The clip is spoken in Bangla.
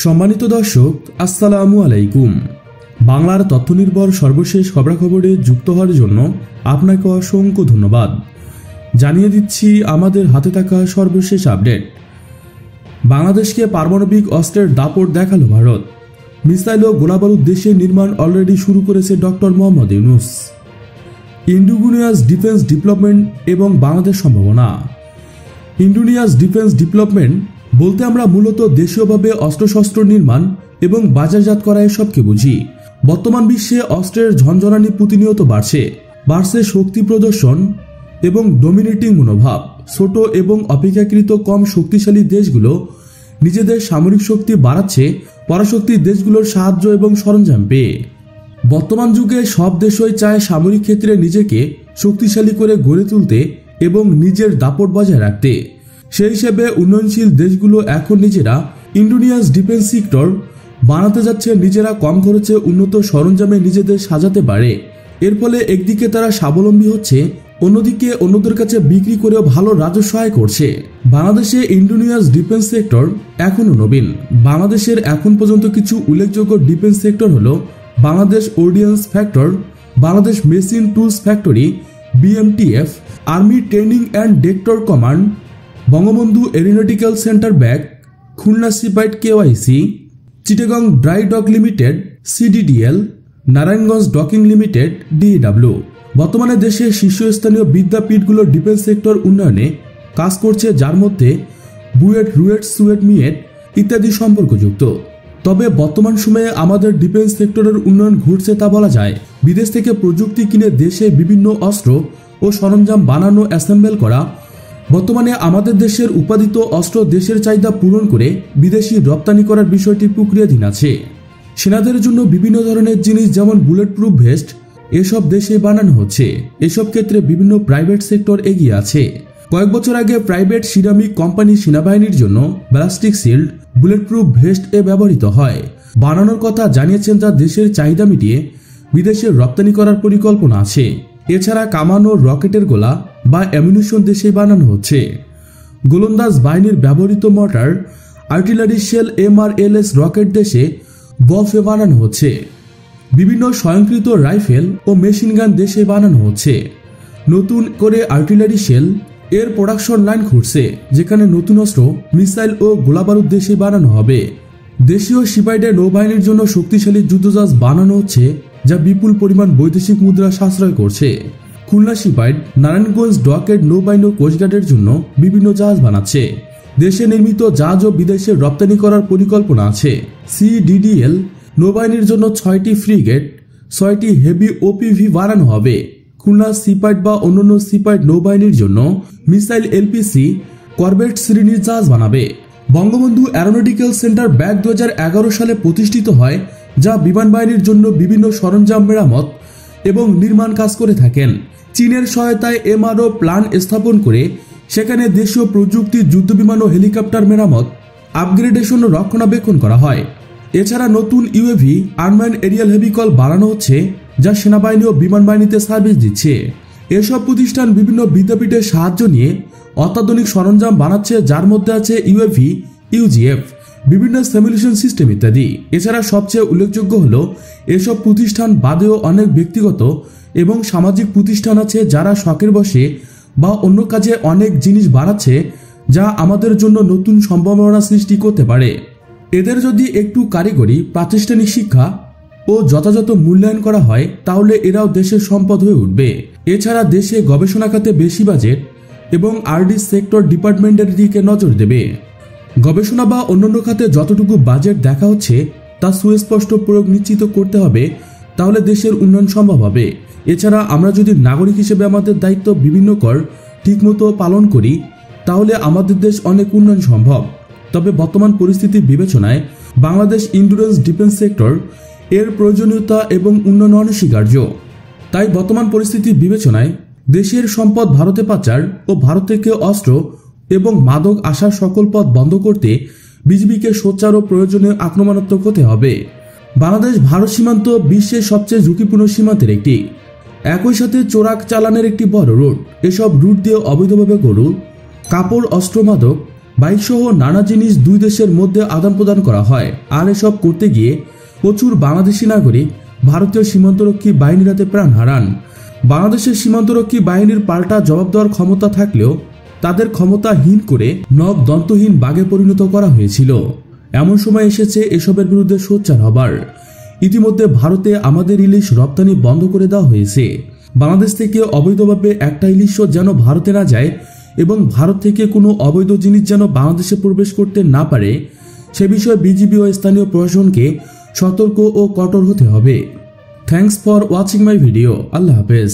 সম্মানিত দর্শক, আসসালামু আলাইকুম। বাংলার তথ্যনির্ভর সর্বশেষ খবরাখবরে যুক্ত হওয়ার জন্য আপনাকে অসংখ্য ধন্যবাদ। জানিয়ে দিচ্ছি আমাদের হাতে থাকা সর্বশেষ আপডেট। বাংলাদেশকে পারমাণবিক অস্ত্রের দাপট দেখালো ভারত। মিসাইল ও গোলাবারুদ দেশে নির্মাণ অলরেডি শুরু করেছে doctor Muhammad Yunus. Indonesia's defence development এবং বাংলাদেশ সম্ভাবনা। ইন্ডোনেশিয়াস ডিফেন্স ডেভেলপমেন্ট বলতে আমরা মূলত দেশীয়ভাবে অস্ত্রশস্ত্র নির্মাণ এবং বাজারজাত করা এসবকে বুঝি। বর্তমান বিশ্বে অস্ত্রের ঝনঝনানি প্রতিনিয়ত বাড়ছে শক্তি প্রদর্শন এবং ডমিনেটিং মনোভাব। ছোট এবং অপেক্ষাকৃত কম শক্তিশালী দেশগুলো নিজেদের সামরিক শক্তি বাড়াচ্ছে পরাশক্তি দেশগুলোর সাহায্য এবং সরঞ্জাম পেয়ে। বর্তমান যুগে সব দেশই চায় সামরিক ক্ষেত্রে নিজেকে শক্তিশালী করে গড়ে তুলতে এবং নিজের দাপট বজায় রাখতে। সেই হিসেবে উন্নয়নশীল দেশগুলো এখন নিজেরা ইন্ডোনেশিয়াস ডিফেন্স সেক্টর বানাতে যাচ্ছে, নিজেরা কম খরচে উন্নত সরঞ্জামে নিজেদের সাজাতে পারে। এর ফলে একদিকে তারা স্বাবলম্বী হচ্ছে, অন্যদিকে অন্যদের কাছে বিক্রি করেও ভালো রাজস্ব আয় করছে। বাংলাদেশে ইন্ডোনেশিয়াস ডিফেন্স সেক্টর এখনও নবীন। বাংলাদেশের এখন পর্যন্ত কিছু উল্লেখযোগ্য ডিফেন্স সেক্টর হলো Bangladesh ordnance factory, Bangladesh machine tools factory, BMTF, army training and doctrine command, Bangabandhu aeronautical centre ব্যাগ, Khulna shipyard KYC, Chittagong dry dock limited CDDL, Narayanganj docking limited DEW। বর্তমানে দেশের শীর্ষস্থানীয় বিদ্যাপীঠগুলো ডিফেন্স সেক্টর উন্নয়নে কাজ করছে, যার মধ্যে বুয়েট, রুয়েট, সুয়েট, মিয়েট ইত্যাদি সম্পর্কযুক্ত। তবে বর্তমান সময়ে আমাদের ডিফেন্স সেক্টরের উন্নয়ন ঘটছে তা বলা যায়। বিদেশ থেকে প্রযুক্তি কিনে দেশে বিভিন্ন অস্ত্র ও সরঞ্জাম বানানো, অ্যাসেম্বল করা। বর্তমানে আমাদের দেশের উৎপাদিত অস্ত্র দেশের চাহিদা পূরণ করে বিদেশি রপ্তানি করার বিষয়টি প্রক্রিয়াধীন আছে। সেনাদের জন্য বিভিন্ন ধরনের জিনিস যেমন বুলেট প্রুফ ভেস্ট এসব দেশে বানানো হচ্ছে। এসব ক্ষেত্রে বিভিন্ন প্রাইভেট সেক্টর এগিয়ে আছে। কয়েক বছর আগে প্রাইভেট সিরামিক কোম্পানি সেনাবাহিনীর জন্য ballistic shield, bullet proof vest ব্যবহৃত হয় বানানোর কথা জানিয়েছেন, যা দেশের চাহিদা মিটিয়ে বিদেশে রপ্তানি করার পরিকল্পনা আছে। এছাড়া কামানো রকেটের গোলা বা অ্যামিউনিশন দেশে বানানো হচ্ছে। গোলন্দাজ বাহিনীর ব্যবহৃত mortar, artillery shell, MRLS rocket দেশে বফে বানানো হচ্ছে। বিভিন্ন স্বয়ংক্রিয় রাইফেল ও মেশিন গান দেশে বানানো হচ্ছে। নতুন করে আর্টিলারি শেল এর প্রোডাকশন লাইন ঘুরছে, যেখানে নতুন অস্ত্র, মিসাইল ও গোলাবারুদ দেশে বানানো হবে। দেশীয় সিপাইডে নৌবাহিনীর জন্য শক্তিশালী যুদ্ধজাহাজ বানানো হচ্ছে, যা বিপুল পরিমাণ বৈদেশিক মুদ্রা সাশ্রয় করছে। খুলনা সিপাইড নারায়ণগঞ্জ ডকেট নৌবাহিনী ও কোস্টগার্ডের জন্য বিভিন্ন জাহাজ বানাচ্ছে। দেশে নির্মিত জাহাজ ও বিদেশে রপ্তানি করার পরিকল্পনা আছে। CDDL নৌবাহিনীর জন্য 6টি ফ্রিগেট, 6টি হেভি OPV বানানো হবে। খুলনা সিপাইড বা অন্যান্য সিপাইড নৌবাহিনীর জন্য মিসাইল LPC করভেট শ্রেণীর জাহাজ বানাবে। বঙ্গবন্ধু এরোনটিক্যাল সেন্টার ব্যাগ 2011 সালে প্রতিষ্ঠিত হয়, যা বিমান বাহিনীর জন্য বিভিন্ন সরঞ্জাম মেরামত এবং নির্মাণ কাজ করে থাকেন। চীনের সহায়তায় MRO প্ল্যান্ট স্থাপন করে সেখানে দেশীয় প্রযুক্তি যুদ্ধবিমান ও হেলিকপ্টার মেরামত, আপগ্রেডেশন ও রক্ষণাবেক্ষণ করা হয়। এছাড়া নতুন UAV আনম্যান এরিয়াল ভেহিকল বানানো হচ্ছে, যা সেনাবাহিনী ও বিমান বাহিনীতে সার্ভিস দিচ্ছে। এসব প্রতিষ্ঠান বিভিন্ন বিদ্যাপীঠের সাহায্য নিয়ে অত্যাধুনিক সরঞ্জাম বানাচ্ছে, যার মধ্যে আছে UAV, UGF, বিভিন্ন সিমুলেশন সিস্টেম ইত্যাদি। এছাড়া সবচেয়ে উল্লেখযোগ্য হলো এসব প্রতিষ্ঠান বাদেও অনেক ব্যক্তিগত এবং সামাজিক প্রতিষ্ঠান আছে, যারা শখের বসে বা অন্য কাজে অনেক জিনিস বানাচ্ছে, যা আমাদের জন্য নতুন সম্ভাবনা সৃষ্টি করতে পারে। এদের যদি একটু কারিগরি, প্রাতিষ্ঠানিক শিক্ষা ও যথাযথ মূল্যায়ন করা হয়, তাহলে এরাও দেশের সম্পদ হয়ে উঠবে। এছাড়া দেশে গবেষণা খাতে বেশি বাজেট এবং RD সেক্টর ডিপার্টমেন্টের দিকে নজর দেবে। গবেষণা বা অন্যান্য খাতে যতটুকু বাজেট দেখা হচ্ছে তা সুস্পষ্ট প্রয়োগ নিশ্চিত করতে হবে, তাহলে দেশের উন্নয়ন সম্ভব হবে। এছাড়া আমরা যদি নাগরিক হিসেবে আমাদের দায়িত্ব বিভিন্ন কর ঠিকমতো পালন করি, তাহলে আমাদের দেশ অনেক উন্নয়ন সম্ভব। তবে বর্তমান পরিস্থিতির বিবেচনায় বাংলাদেশ ইন্ডোনেশিয়াস ডিফেন্স সেক্টর এর প্রয়োজনীয়তা এবং উন্নয়ন অনস্বীকার্য। তাই বর্তমান পরিস্থিতির বিবেচনায় দেশের সম্পদ ভারতে পাচার ও ভারত থেকে অস্ত্র এবং মাদক আসার সকল পথ বন্ধ করতে বিজিবিকে সোচ্চার ও প্রয়োজনীয় আক্রমণাত্মক হতে হবে। বাংলাদেশ ভারত সীমান্ত বিশ্বের সবচেয়ে ঝুঁকিপূর্ণ সীমান্তের একটি। একই সাথে চোরাক চালানের একটি বড় রুট। এসব রুট দিয়ে অবৈধভাবে গরু, কাপড়, অস্ত্র, মাদক বাইক সহ নানা জিনিস দুই দেশের মধ্যে আদান প্রদান করা হয়। আর এসব করতে গিয়ে প্রচুর বাংলাদেশি নাগরিক ভারতীয় সীমান্তরক্ষী বাহিনীর হাতে প্রাণ হারান। বাংলাদেশের সীমান্তরক্ষী বাহিনীর পাল্টা জবাব দেওয়ার ক্ষমতা থাকলেও তাদের ক্ষমতাহীন করে নখ দন্তহীন বাঘে পরিণত করা হয়েছিল। এমন সময় এসেছে এসবের বিরুদ্ধে সোচ্চার হবার। ইতিমধ্যে ভারতে আমাদের ইলিশ রপ্তানি বন্ধ করে দেওয়া হয়েছে। বাংলাদেশ থেকে অবৈধভাবে একটা ইলিশও যেন ভারতে না যায় এবং ভারত থেকে কোনো অবৈধ জিনিস যেন বাংলাদেশে প্রবেশ করতে না পারে, সে বিষয়ে বিজিবি ও স্থানীয় প্রশাসনকে সতর্ক ও কঠোর হতে হবে। Thanks for watching my video. আল্লাহ হাফেজ।